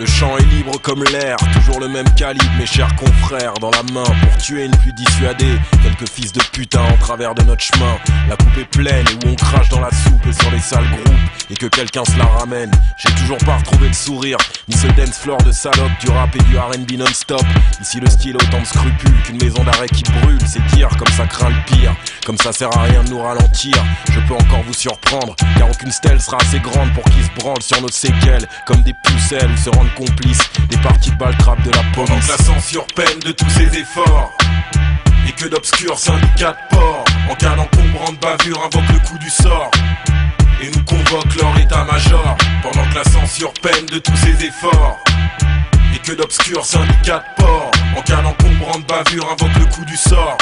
Le champ est libre comme l'air, toujours le même calibre, mes chers confrères, dans la main pour tuer une puis dissuader quelques fils de putain en travers de notre chemin. La coupe est pleine et où on crache dans la soupe et sur les sales groupes et que quelqu'un se la ramène. J'ai toujours pas retrouvé le sourire, ni ce dance floor de salope, du rap et du R&B non-stop. Ici le style a autant de scrupules qu'une maison d'arrêt qui brûle. C'est dire comme ça craint le pire, comme ça sert à rien de nous ralentir. Je peux encore vous surprendre, car aucune stèle sera assez grande pour qu'ils se branlent sur nos séquelles comme des pucelles ou se rendent complices des parties de balle trap de la police. Pendant que la censure peine de tous ses efforts et que d'obscurs syndicats de port en cas d'encombrante bavure invoquent le coup du sort et nous convoquent leur état-major. Pendant que la censure peine de tous ses efforts et que d'obscurs syndicats de port en cas d'encombrante bavure invoquent le coup du sort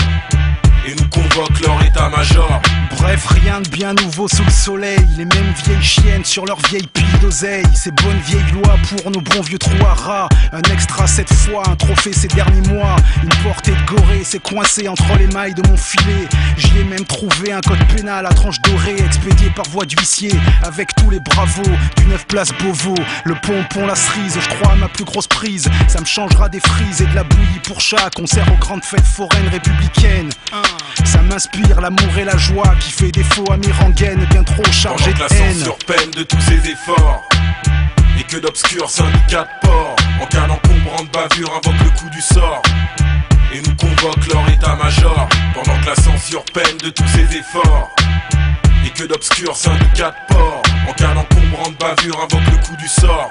et nous convoquent leur état-major. Bref, rien de bien nouveau sous le soleil. Les mêmes vieilles chiennes sur leur vieille pile d'oseille. Ces bonnes vieilles lois pour nos bons vieux trous à rats. Un extra cette fois, un trophée ces derniers mois. Une portée de gorée s'est coincée entre les mailles de mon filet. J'y ai même trouvé un code pénal à tranche dorée, expédié par voie d'huissier, avec tous les bravos du 9 place Beauvau. Le pompon, la cerise, je crois à ma plus grosse prise. Ça me changera des frises et de la bouillie pour chat. Concert aux grandes fêtes foraines républicaines. Ça m'inspire l'amour et la joie qui fait défaut à mes rengaines bien trop chargées de haine. Pendant que la censure peine de tous ses efforts et que d'obscurs syndicats de port en cas d'encombrante bavure invoquent le coup du sort et nous convoquent leur état-major. Pendant que la censure peine de tous ses efforts et que d'obscurs syndicats de port en cas d'encombrante bavure invoquent le coup du sort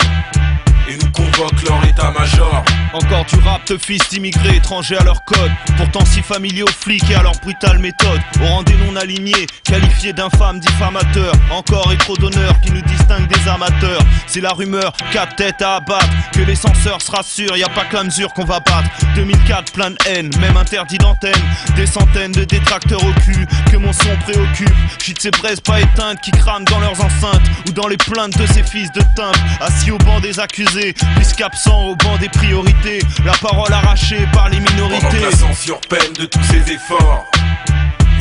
et nous convoquent leur état-major. Encore du rap de fils d'immigrés étrangers à leur code, pourtant si familiers aux flics et à leur brutale méthode. Au rang des non-alignés, qualifiés d'infâmes diffamateurs. Encore et trop d'honneur qui nous distingue des amateurs. C'est la rumeur, 4 têtes à abattre, que les censeurs se rassurent, y a pas que la mesure qu'on va battre. 2004, plein de haine, même interdit d'antenne. Des centaines de détracteurs au cul, que mon son préoccupe. J'y de ces braises pas éteintes qui crament dans leurs enceintes, ou dans les plaintes de ces fils de timbre, assis au banc des accusés, puisqu'absent au banc des priorités, la parole arrachée par les minorités. Pendant que la censure peine de tous ses efforts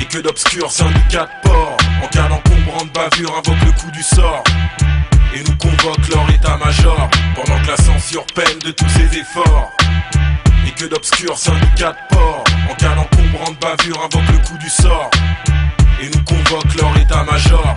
et que d'obscurs syndicats de port en cas d'encombrante bavure invoquent le coup du sort et nous convoquent leur état-major. Pendant que la censure peine de tous ses efforts et que d'obscurs syndicats de port en cas d'encombrante bavure invoquent le coup du sort et nous convoquent leur état-major.